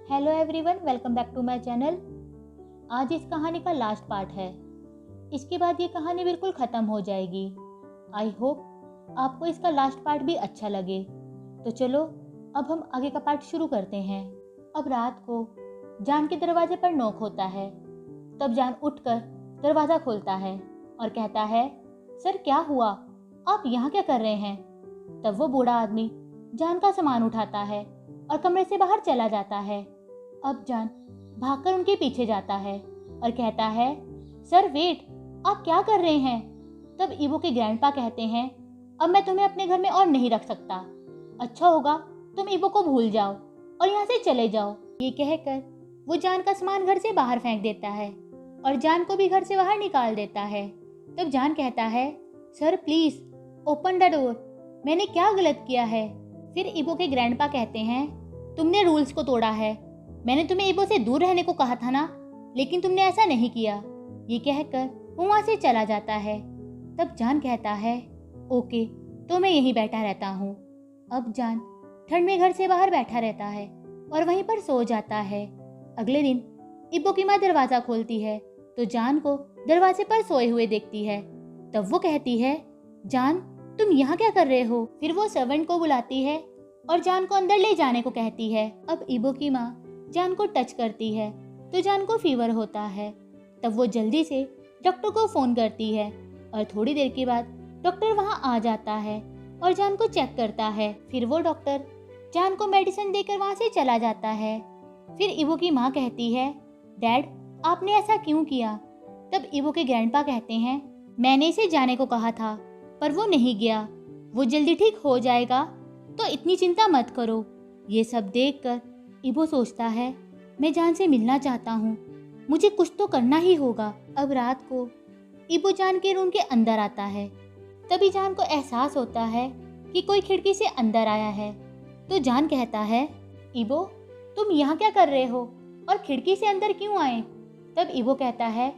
Hello everyone, welcome back to my channel. आज इस कहानी का लास्ट पार्ट है। इसके बाद ये कहानी बिल्कुल ख़त्म हो जाएगी। आई होप आपको इसका लास्ट पार्ट भी अच्छा लगे। तो चलो अब हम आगे का पार्ट शुरू करते हैं। अब रात को जान के दरवाजे पर नॉक होता है। तब जान उठकर दरवाज़ा खोलता है और कहता है, सर क्या हुआ, आप यहाँ क्या कर रहे हैं? तब वो बूढ़ा आदमी जान का सामान उठाता है और कमरे से बाहर चला जाता है। अब जान भागकर उनके पीछे जाता है और कहता है, सर वेट, आप क्या कर रहे हैं? तब इवो के ग्रैंडपा कहते हैं, अब मैं तुम्हें अपने घर में और नहीं रख सकता। अच्छा होगा तुम इवो को भूल जाओ और यहाँ से चले जाओ। ये कहकर वो जान का सामान घर से बाहर फेंक देता है और जान को भी घर से बाहर निकाल देता है। तब जान कहता है, sir please open the door, मैंने क्या गलत किया है? फिर इवो के ग्रैंडपा कहते हैं, तुमने रूल्स को तोड़ा है। मैंने तुम्हें इवो से दूर रहने को कहा था ना, लेकिन तुमने ऐसा नहीं किया। ये कहकर वो वहाँ से चला जाता है। तब जान कहता है, ओके तो मैं यहीं बैठा रहता हूँ। अब जान ठंड में घर से बाहर बैठा रहता है और वहीं पर सो जाता है। अगले दिन इवो की माँ दरवाज़ा खोलती है तो जान को दरवाजे पर सोए हुए देखती है। तब वो कहती है, जान तुम यहाँ क्या कर रहे हो? फिर वो सर्वेंट को बुलाती है और जान को अंदर ले जाने को कहती है। अब इवो की माँ जान को टच करती है तो जान को फीवर होता है। तब वो जल्दी से डॉक्टर को फ़ोन करती है और थोड़ी देर के बाद डॉक्टर वहाँ आ जाता है और जान को चेक करता है। फिर वो डॉक्टर जान को मेडिसिन देकर वहाँ से चला जाता है। फिर इवो की माँ कहती है, डैड आपने ऐसा क्यों किया? तब इवो के ग्रैंडपा कहते हैं, मैंने इसे जाने को कहा था पर वो नहीं गया। वो जल्दी ठीक हो जाएगा तो इतनी चिंता मत करो। ये सब देखकर इवो सोचता है, मैं जान से मिलना चाहता हूँ, मुझे कुछ तो करना ही होगा। अब रात को इवो जान के रूम के अंदर आता है। तभी जान को एहसास होता है कि कोई खिड़की से अंदर आया है। तो जान कहता है, इवो तुम यहाँ क्या कर रहे हो और खिड़की से अंदर क्यों आए? तब इवो कहता है,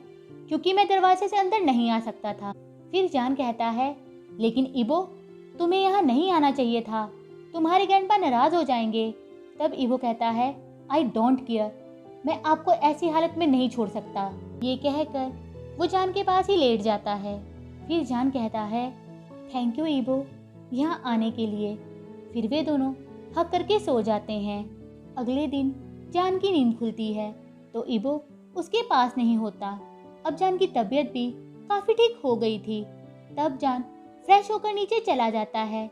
क्योंकि मैं दरवाजे से अंदर नहीं आ सकता था। फिर जान कहता है, लेकिन इवो तुम्हें यहाँ नहीं आना चाहिए था, तुम्हारे ग्रैंडपा नाराज हो जाएंगे। तब इवो कहता है, आई डोंट केयर, मैं आपको ऐसी हालत में नहीं छोड़ सकता। ये कहकर वो जान के पास ही लेट जाता है। फिर जान कहता है, थैंक यू इवो यहाँ आने के लिए। फिर वे दोनों हक करके सो जाते हैं। अगले दिन जान की नींद खुलती है तो इवो उसके पास नहीं होता। अब जान की तबीयत भी काफ़ी ठीक हो गई थी। तब जान फ्रेश होकर नीचे चला जाता है।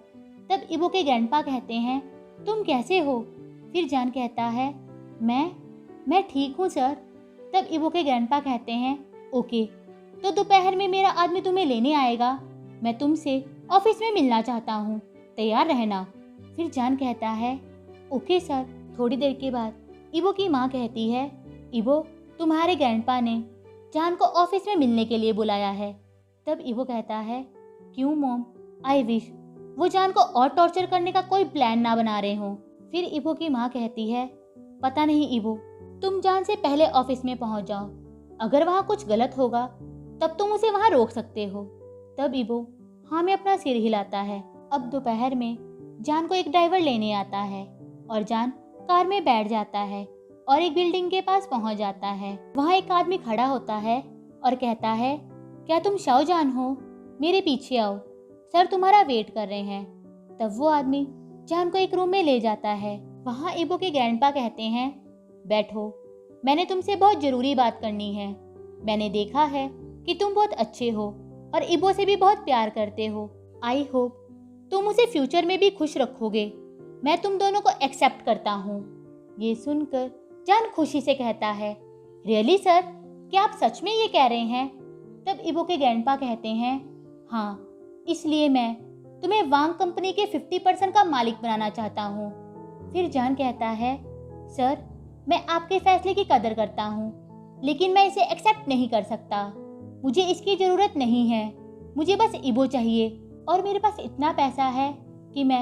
तब इवो के ग्रैंडपा कहते हैं, तुम कैसे हो? फिर जान कहता है, मैं ठीक हूँ सर। तब इवो के ग्रैंडपा कहते हैं, ओके तो दोपहर में मेरा आदमी तुम्हें लेने आएगा। मैं तुमसे ऑफिस में मिलना चाहता हूँ, तैयार रहना। फिर जान कहता है, ओके सर। थोड़ी देर के बाद इवो की माँ कहती है, इवो तुम्हारे ग्रैंडपा ने जान को ऑफिस में मिलने के लिए बुलाया है। तब इवो कहता है, क्यों मॉम? आई विश वो जान को और टॉर्चर करने का कोई प्लान ना बना रहे हो। फिर इवो की माँ कहती है, पता नहीं इवो, तुम जान से पहले ऑफिस में पहुंच जाओ, अगर वहाँ कुछ गलत होगा तब तुम उसे वहाँ रोक सकते हो। तब इवो हाँ में अपना सिर हिलाता है। अब दोपहर में जान को एक ड्राइवर लेने आता है और जान कार में बैठ जाता है और एक बिल्डिंग के पास पहुंच जाता है। वहाँ एक आदमी खड़ा होता है और कहता है, क्या तुम शाहजहान हो? मेरे पीछे आओ, सर तुम्हारा वेट कर रहे हैं। तब वो आदमी जान को एक रूम में ले जाता है। वहाँ इवो के ग्रैंडपा कहते हैं, बैठो, मैंने तुमसे बहुत ज़रूरी बात करनी है। मैंने देखा है कि तुम बहुत अच्छे हो और इवो से भी बहुत प्यार करते हो। आई होप तुम उसे फ्यूचर में भी खुश रखोगे। मैं तुम दोनों को एक्सेप्ट करता हूँ। ये सुनकर जान खुशी से कहता है, रियली सर, क्या आप सच में ये कह रहे हैं? तब इवो के ग्रैंडपा कहते हैं, हाँ, इसलिए मैं तुम्हें वांग कंपनी के 50% का मालिक बनाना चाहता हूँ। फिर जान कहता है, सर मैं आपके फैसले की कदर करता हूँ, लेकिन मैं इसे एक्सेप्ट नहीं कर सकता। मुझे इसकी ज़रूरत नहीं है, मुझे बस इवो चाहिए और मेरे पास इतना पैसा है कि मैं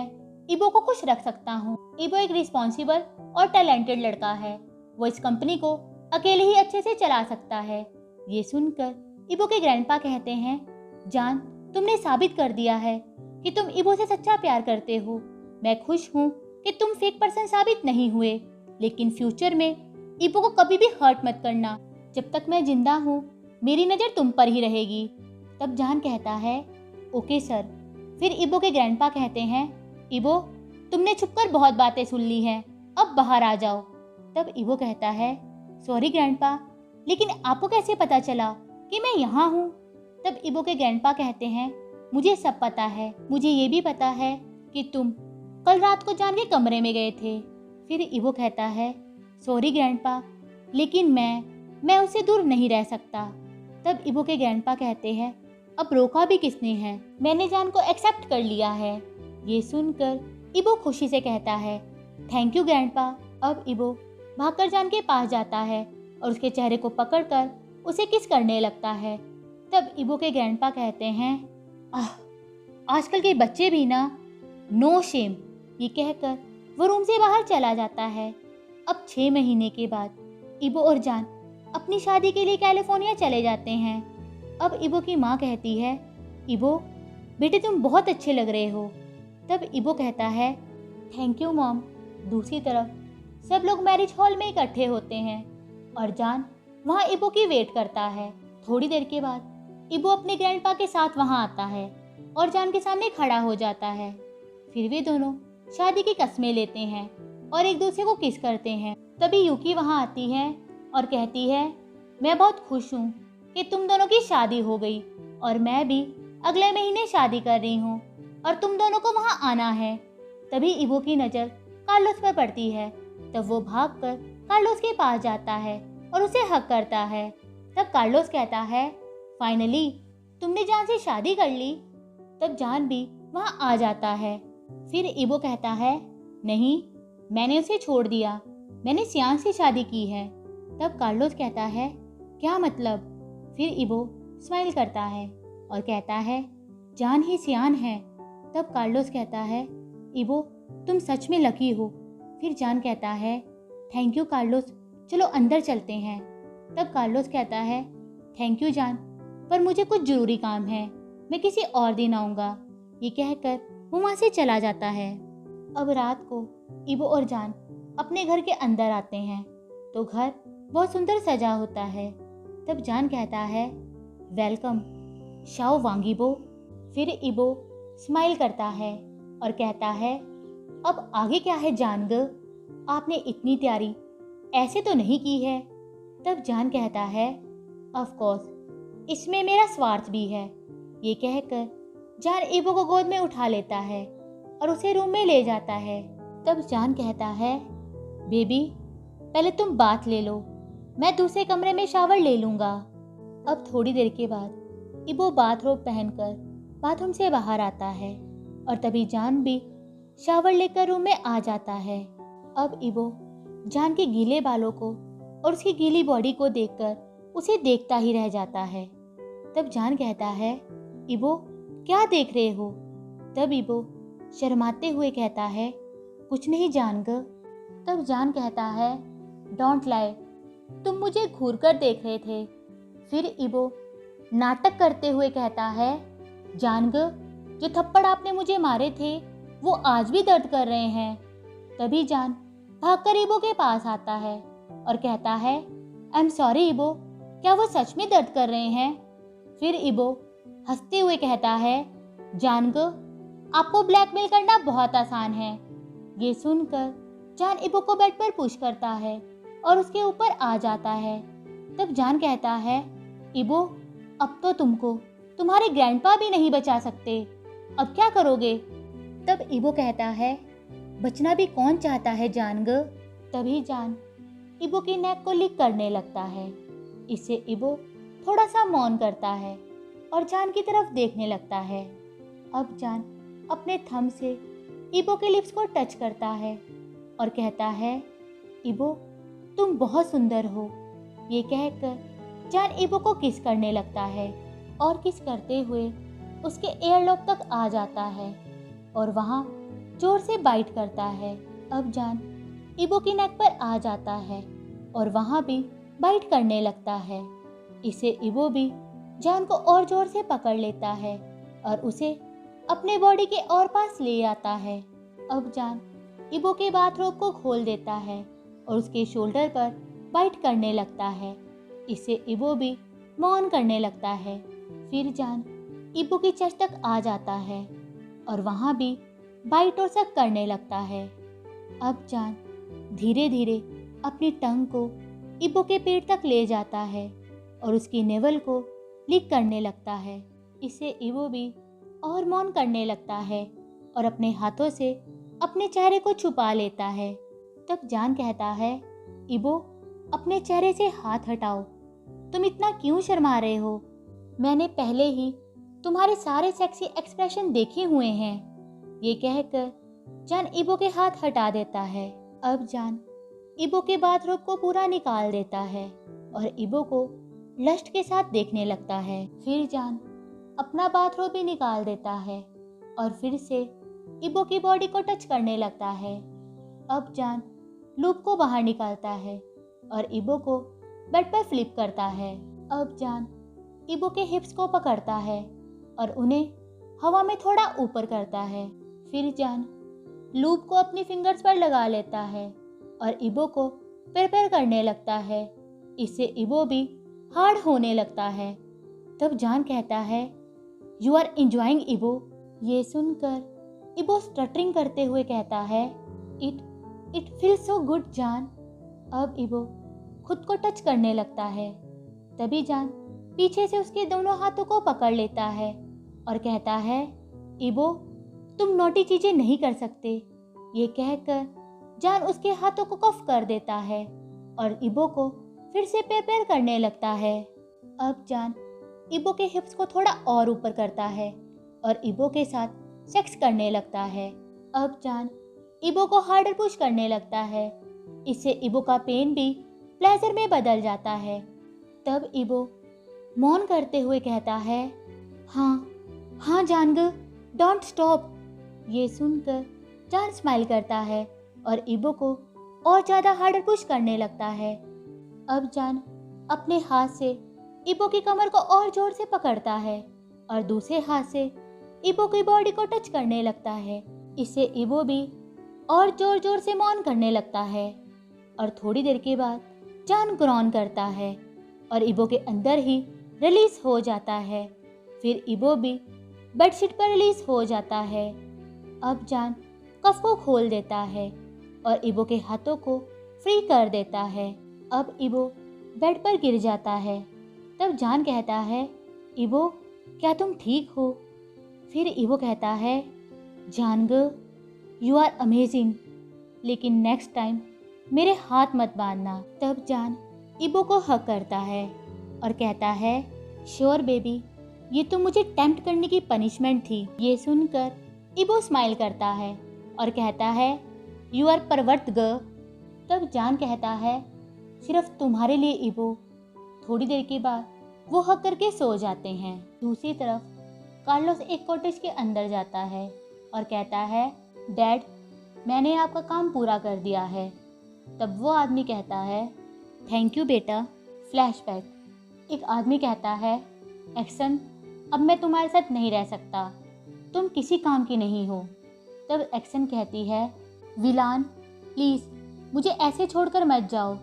इवो को खुश रख सकता हूँ। इवो एक रिस्पॉन्सिबल और टैलेंटेड लड़का है, वो इस कंपनी को अकेले ही अच्छे से चला सकता है। ये सुनकर इवो के ग्रैंडपा कहते हैं, जान तुमने साबित कर दिया है कि तुम इवो से सच्चा प्यार करते हो। मैं खुश हूँ कि तुम फेक पर्सन साबित नहीं हुए। लेकिन फ्यूचर में इबो को कभी भी हर्ट मत करना। जब तक मैं जिंदा हूँ मेरी नज़र तुम पर ही रहेगी। तब जान कहता है ओके सर। फिर इबो के ग्रैंडपा कहते हैं इबो, तुमने छुपकर बहुत बातें सुन ली हैं, अब बाहर आ जाओ। तब इबो कहता है सॉरी ग्रैंडपा, लेकिन आपको कैसे पता चला कि मैं यहाँ हूँ? तब इबो के ग्रैंडपा कहते हैं मुझे सब पता है, मुझे ये भी पता है कि तुम कल रात को जान के कमरे में गए थे। फिर इबो कहता है सॉरी ग्रैंडपा, लेकिन मैं उससे दूर नहीं रह सकता। तब इबो के ग्रैंडपा कहते हैं अब रोका भी किसने है, मैंने जान को एक्सेप्ट कर लिया है। ये सुनकर इबो खुशी से कहता है थैंक यू ग्रैंडपा। अब इबो भागकर जान के पास जाता है और उसके चेहरे को पकड़कर उसे किस करने लगता है। तब इबो के ग्रैंडपा कहते हैं आजकल के बच्चे भी ना, नो शेम। ये कहकर वो रूम से बाहर चला जाता है। अब 6 महीने के बाद इबो और जान अपनी शादी के लिए कैलिफोर्निया चले जाते हैं। अब इबो की माँ कहती है इबो बेटे तुम बहुत अच्छे लग रहे हो। तब इबो कहता है थैंक यू मॉम। दूसरी तरफ सब लोग मैरिज हॉल में इकट्ठे होते हैं और जान वहाँ इबो की वेट करता है। थोड़ी देर के बाद इबो अपने ग्रैंडपा के साथ वहाँ आता है और जान के सामने खड़ा हो जाता है। फिर वे दोनों शादी की कस्में लेते हैं और एक दूसरे को किस करते हैं। तभी यूकी वहाँ आती है और कहती है मैं बहुत खुश हूँ कि तुम दोनों की शादी हो गई और मैं भी अगले महीने शादी कर रही हूँ और तुम दोनों को वहाँ आना है। तभी इबो की नज़र कार्लोस पर पड़ती है। तब वो भागकर कार्लोस के पास जाता है और उसे हक करता है। तब कार्लोस कहता है फाइनली तुमने जान से शादी कर ली। तब जान भी वहाँ आ जाता है। फिर इबो कहता है नहीं, मैंने उसे छोड़ दिया, मैंने सियान से शादी की है। तब कार्लोस कहता है क्या मतलब? फिर इबो स्माइल करता है और कहता है जान ही सियान है। तब कार्लोस कहता है इबो तुम सच में लकी हो। फिर जान कहता है थैंक यू कार्लोस, चलो अंदर चलते हैं। तब कार्लोस कहता है थैंक यू जान, पर मुझे कुछ ज़रूरी काम है, मैं किसी और दिन आऊँगा। ये कहकर वो वहाँ से चला जाता है। अब रात को इबो और जान अपने घर के अंदर आते हैं तो घर बहुत सुंदर सजा होता है। तब जान कहता है वेलकम शाओ वांगीबो। फिर इबो स्माइल करता है और कहता है अब आगे क्या है जानग, आपने इतनी तैयारी ऐसे तो नहीं की है। तब जान कहता है ऑफ कोर्स इसमें मेरा स्वार्थ भी है। ये कहकर जान इबो को गोद में उठा लेता है और उसे रूम में ले जाता है। तब जान कहता है बेबी पहले तुम बाथ ले लो, मैं दूसरे कमरे में शावर ले लूँगा। अब थोड़ी देर के बाद इबो बाथरोब पहनकर बाथरूम से बाहर आता है और तभी जान भी शावर लेकर रूम में आ जाता है। अब इबो जान के गीले बालों को और उसकी गीली बॉडी को देखकर उसे देखता ही रह जाता है। तब जान कहता है इबो क्या देख रहे हो? तब इबो शर्माते हुए कहता है कुछ नहीं जानग। तब जान कहता है डोंट लाई, तुम मुझे घूर कर देख रहे थे। फिर इबो नाटक करते हुए कहता है जानग जो थप्पड़ आपने मुझे मारे थे वो आज भी दर्द कर रहे हैं। तभी जान भागकर इबो के पास आता है और कहता है आई एम सॉरी इबो, क्या वो सच में दर्द कर रहे हैं? फिर इबो हंसते हुए कहता है जानग आपको ब्लैकमेल करना बहुत आसान है। ये सुनकर जान इबो को बेड पर पुश करता है और उसके ऊपर आ जाता है। तब जान कहता है इबो अब तो तुमको तुम्हारे ग्रैंडपा भी नहीं बचा सकते, अब क्या करोगे? तब इबो कहता है बचना भी कौन चाहता है जानग। तभी जान इबो की नेक को लिक करने लगता है। इससे इबो थोड़ा सा मौन करता है और जान की तरफ देखने लगता है। अब जान अपने थंब से इबो के लिप्स को टच करता है और कहता है इबो तुम बहुत सुंदर हो। ये कहकर जान इबो को किस करने लगता है और किस करते हुए उसके एयरलॉक तक आ जाता है और वहाँ जोर से बाइट करता है। अब जान इबो की नेक पर आ जाता है और वहाँ भी बाइट करने लगता है। इसे इबो भी जान को और जोर से पकड़ लेता है और उसे अपने बॉडी के और पास ले आता है। अब जान इबो के बाथरोब को खोल देता है और उसके शोल्डर पर बाइट करने लगता है। इससे इबो भी मौन करने लगता है। फिर जान इबो की चेस्ट तक आ जाता है और वहाँ भी बाइट और सक करने लगता है। अब जान धीरे धीरे अपनी टंग को इबो के पेट तक ले जाता है और उसकी नेवल को लिक करने लगता है। इससे इबो भी और मौन करने लगता है और अपने हाथों से अपने चेहरे को छुपा लेता है। तब जान कहता है, इबो अपने चेहरे से हाथ हटाओ, तुम इतना क्यों शर्मा रहे हो? मैंने पहले ही तुम्हारे सारे सेक्सी एक्सप्रेशन देखे हुए हैं। ये कहकर जान इबो के हाथ हटा देता है। अब जान इबो के बाथरोब को पूरा निकाल देता है और इबो को लस्ट के साथ देखने लगता है। फिर जान अपना बाथरोब भी निकाल देता है और फिर से इबो की बॉडी को टच करने लगता है। अब जान लूप को बाहर निकालता है और इबो को बेड पर फ्लिप करता है। अब जान इबो के हिप्स को पकड़ता है और उन्हें हवा में थोड़ा ऊपर करता है। फिर जान लूप को अपनी फिंगर्स पर लगा लेता है और इबो को प्रिपेयर करने लगता है। इससे इबो भी हार्ड होने लगता है। तब जान कहता है, यू आर एंजॉइंग इबो। ये सुनकर इबो स्टटरिंग करते हुए कहता है, इट फील्स सो गुड जान। अब इबो खुद को टच करने लगता है। तभी जान पीछे से उसके दोनों हाथों को पकड़ लेता है और कहता है, इबो तुम नोटी चीजें नहीं कर सकते। ये कहकर जान उसके हाथों को कफ कर देता है और इबो को फिर से प्रिपेयर करने लगता है। अब जान इबो के हिप्स को थोड़ा और ऊपर करता है और इबो के साथ सेक्स करने लगता है। अब जान इबो को हार्डर पुश करने लगता है। इससे इबो का पेन भी प्लेजर में बदल जाता है। तब इबो मौन करते हुए कहता है, हाँ जानग, डोंट स्टॉप। ये सुनकर जान स्माइल करता है और इबो को और ज़्यादा हार्डर पुश करने लगता है। अब जान अपने हाथ से इबो की कमर को और जोर से पकड़ता है और दूसरे हाथ से इबो की बॉडी को टच करने लगता है। इससे इबो भी और जोर जोर से मौन करने लगता है और थोड़ी देर के बाद जान ग्रॉन करता है और इबो के अंदर ही रिलीज हो जाता है। फिर इबो भी बेडशीट पर रिलीज हो जाता है। अब जान कफ को खोल देता है और इबो के हाथों को फ्री कर देता है। अब इबो बेड पर गिर जाता है। तब जान कहता है, इबो क्या तुम ठीक हो? फिर इबो कहता है, जानग यू आर अमेजिंग, लेकिन नेक्स्ट टाइम मेरे हाथ मत बांधना। तब जान इबो को हक करता है और कहता है, श्योर बेबी, ये तो मुझे टेम्प्ट करने की पनिशमेंट थी। ये सुनकर इबो स्माइल करता है और कहता है, यू आर परवर्त ग। तब जान कहता है, सिर्फ तुम्हारे लिए इबो। थोड़ी देर के बाद वो हक करके सो जाते हैं। दूसरी तरफ कार्लोस एक कॉटेज के अंदर जाता है और कहता है, डैड मैंने आपका काम पूरा कर दिया है। तब वो आदमी कहता है, थैंक यू बेटा। फ्लैशबैक। एक आदमी कहता है, एक्सन अब मैं तुम्हारे साथ नहीं रह सकता, तुम किसी काम की नहीं हो। तब एक्सन कहती है, विलान प्लीज़ मुझे ऐसे छोड़कर मत जाओ,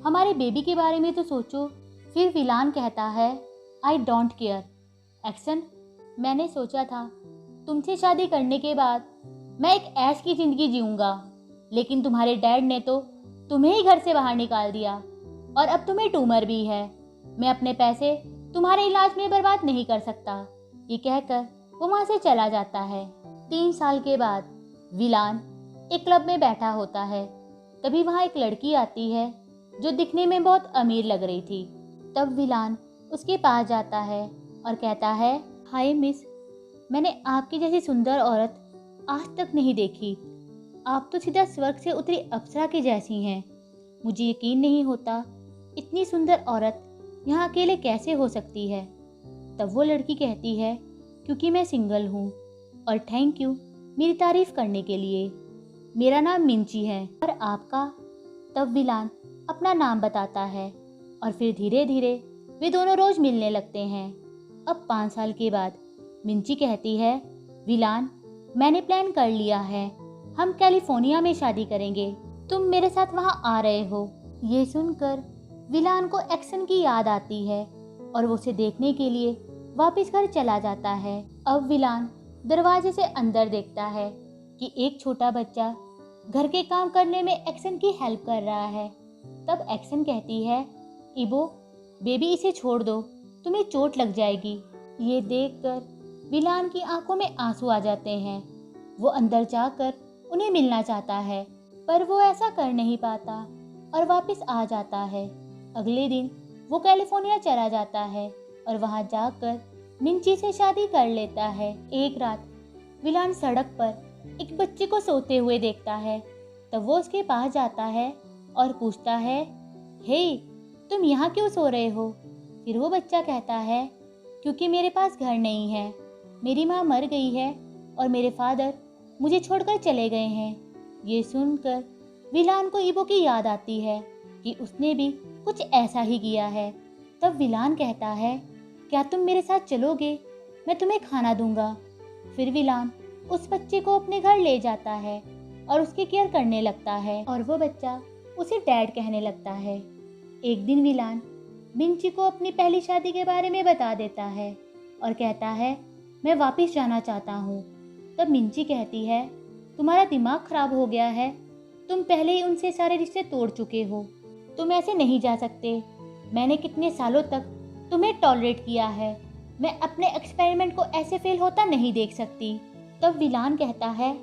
हमारे बेबी के बारे में तो सोचो। फिर विलान कहता है, आई डोंट केयर। एक्सन मैंने सोचा था तुमसे शादी करने के बाद मैं एक ऐश की ज़िंदगी जीऊँगा, लेकिन तुम्हारे डैड ने तो तुम्हें ही घर से बाहर निकाल दिया और अब तुम्हें ट्यूमर भी है। मैं अपने पैसे तुम्हारे इलाज में बर्बाद नहीं कर सकता। ये कहकर वो वहाँ से चला जाता है। 3 साल के बाद विलान एक क्लब में बैठा होता है। तभी वहाँ एक लड़की आती है जो दिखने में बहुत अमीर लग रही थी। तब विलान उसके पास जाता है और कहता है, हाय मिस, मैंने आपकी जैसी सुंदर औरत आज तक नहीं देखी। आप तो सीधा स्वर्ग से उतरी अप्सरा की जैसी हैं। मुझे यकीन नहीं होता इतनी सुंदर औरत यहाँ अकेले कैसे हो सकती है। तब वो लड़की कहती है, क्योंकि मैं सिंगल हूँ, और थैंक यू मेरी तारीफ करने के लिए। मेरा नाम मिंची है और आपका? तब विलान अपना नाम बताता है और फिर धीरे धीरे वे दोनों रोज मिलने लगते हैं। अब 5 साल के बाद मिंची कहती है, विलान मैंने प्लान कर लिया है, हम कैलिफोर्निया में शादी करेंगे। तुम मेरे साथ वहाँ आ रहे हो। ये सुनकर विलान को एक्शन की याद आती है और वो उसे देखने के लिए वापस घर चला जाता है। अब विलान दरवाजे से अंदर देखता है कि एक छोटा बच्चा घर के काम करने में एक्शन की हेल्प कर रहा है। तब एक्शन कहती है, इबो बेबी इसे छोड़ दो, तुम्हें चोट लग जाएगी। ये देखकर विलान की आंखों में आंसू आ जाते हैं। वो अंदर जाकर उन्हें मिलना चाहता है, पर वो ऐसा कर नहीं पाता और वापस आ जाता है। अगले दिन वो कैलिफोर्निया चला जाता है और वहाँ जाकर मिंची से शादी कर लेता है। एक रात विलान सड़क पर एक बच्चे को सोते हुए देखता है। तब वो उसके पास जाता है और पूछता है, हे तुम यहाँ क्यों सो रहे हो? फिर वो बच्चा कहता है, क्योंकि मेरे पास घर नहीं है, मेरी माँ मर गई है और मेरे फादर मुझे छोड़कर चले गए हैं। ये सुनकर विलान को इबो की याद आती है कि उसने भी कुछ ऐसा ही किया है। तब विलान कहता है, क्या तुम मेरे साथ चलोगे? मैं तुम्हें खाना दूंगा। फिर विलान उस बच्चे को अपने घर ले जाता है और उसकी केयर करने लगता है और वो बच्चा उसे डैड कहने लगता है। एक दिन विलान मिंची को अपनी पहली शादी के बारे में बता देता है और कहता है, मैं वापस जाना चाहता हूँ। तब मिंची कहती है, तुम्हारा दिमाग खराब हो गया है, तुम पहले ही उनसे सारे रिश्ते तोड़ चुके हो, तुम ऐसे नहीं जा सकते। मैंने कितने सालों तक तुम्हें टॉलरेट किया है, मैं अपने एक्सपेरिमेंट को ऐसे फेल होता नहीं देख सकती। तब विलान कहता है,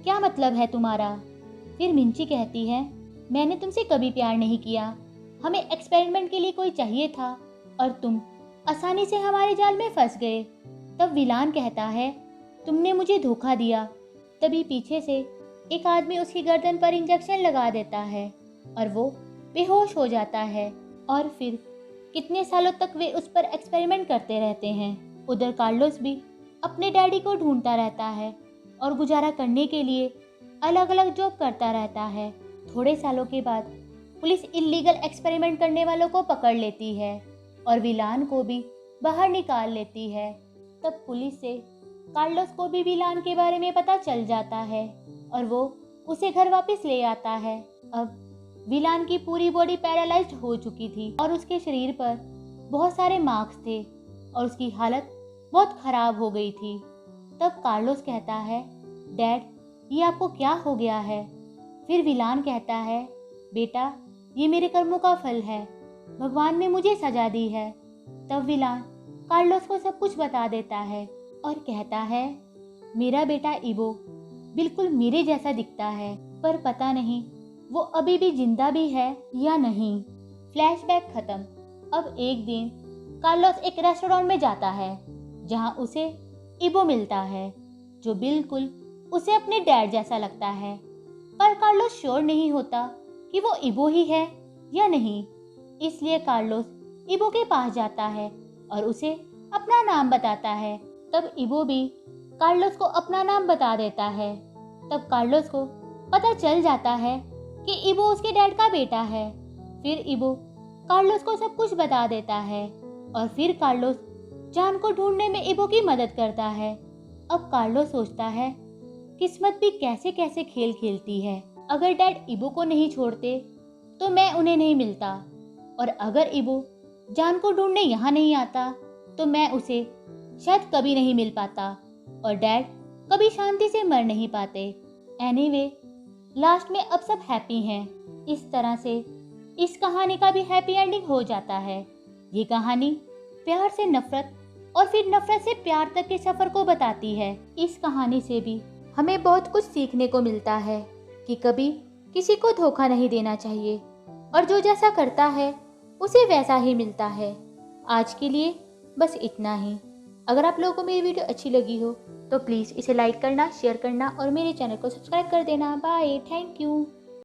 क्या मतलब है तुम्हारा? फिर मिंची कहती है, मैंने तुमसे कभी प्यार नहीं किया, हमें एक्सपेरिमेंट के लिए कोई चाहिए था और तुम आसानी से हमारे जाल में फंस गए। तब विलान कहता है, तुमने मुझे धोखा दिया। तभी पीछे से एक आदमी उसकी गर्दन पर इंजेक्शन लगा देता है और वो बेहोश हो जाता है और फिर कितने सालों तक वे उस पर एक्सपेरिमेंट करते रहते हैं। उधर कार्लोस भी अपने डैडी को ढूंढता रहता है और गुजारा करने के लिए अलग अलग जॉब करता रहता है। थोड़े सालों के बाद पुलिस इल्लीगल एक्सपेरिमेंट करने वालों को पकड़ लेती है और विलान को भी बाहर निकाल लेती है। तब पुलिस से कार्लोस को भी विलान के बारे में पता चल जाता है और वो उसे घर वापस ले आता है। अब विलान की पूरी बॉडी पैरालाइज्ड हो चुकी थी और उसके शरीर पर बहुत सारे मार्क्स थे और उसकी हालत बहुत खराब हो गई थी। तब कार्लोस कहता है, डैड ये आपको क्या हो गया है? फिर विलान कहता है, बेटा ये मेरे कर्मों का फल है, भगवान ने मुझे सजा दी है। तब विलान कार्लोस को सब कुछ बता देता है और कहता है, मेरा बेटा इबो बिल्कुल मेरे जैसा दिखता है, पर पता नहीं वो अभी भी जिंदा भी है या नहीं। फ्लैशबैक खत्म। अब एक दिन कार्लोस एक रेस्टोरेंट में जाता है जहां उसे इबो मिलता है, जो बिल्कुल उसे अपने डैड जैसा लगता है, पर कार्लोस श्योर नहीं होता कि वो इबो ही है या नहीं। इसलिए कार्लोस इबो के पास जाता है और उसे अपना नाम बताता है। तब इबो भी कार्लोस को अपना नाम बता देता है। तब कार्लोस को पता चल जाता है कि इबो उसके डैड का बेटा है। फिर इबो कार्लोस को सब कुछ बता देता है और फिर कार्लोस जान को ढूंढने में इबो की मदद करता है। अब कार्लोस सोचता है, किस्मत भी कैसे कैसे खेल खेलती है। अगर डैड इबो को नहीं छोड़ते तो मैं उन्हें नहीं मिलता, और अगर इबो जान को ढूंढने यहाँ नहीं आता तो मैं उसे शायद कभी नहीं मिल पाता और डैड कभी शांति से मर नहीं पाते। एनीवे, लास्ट में अब सब हैप्पी हैं। इस तरह से इस कहानी का भी हैप्पी एंडिंग हो जाता है। ये कहानी प्यार से नफरत और फिर नफरत से प्यार तक के सफर को बताती है। इस कहानी से भी हमें बहुत कुछ सीखने को मिलता है कि कभी किसी को धोखा नहीं देना चाहिए और जो जैसा करता है उसे वैसा ही मिलता है। आज के लिए बस इतना ही। अगर आप लोगों को मेरी वीडियो अच्छी लगी हो तो प्लीज़ इसे लाइक करना, शेयर करना और मेरे चैनल को सब्सक्राइब कर देना। Bye, thank you.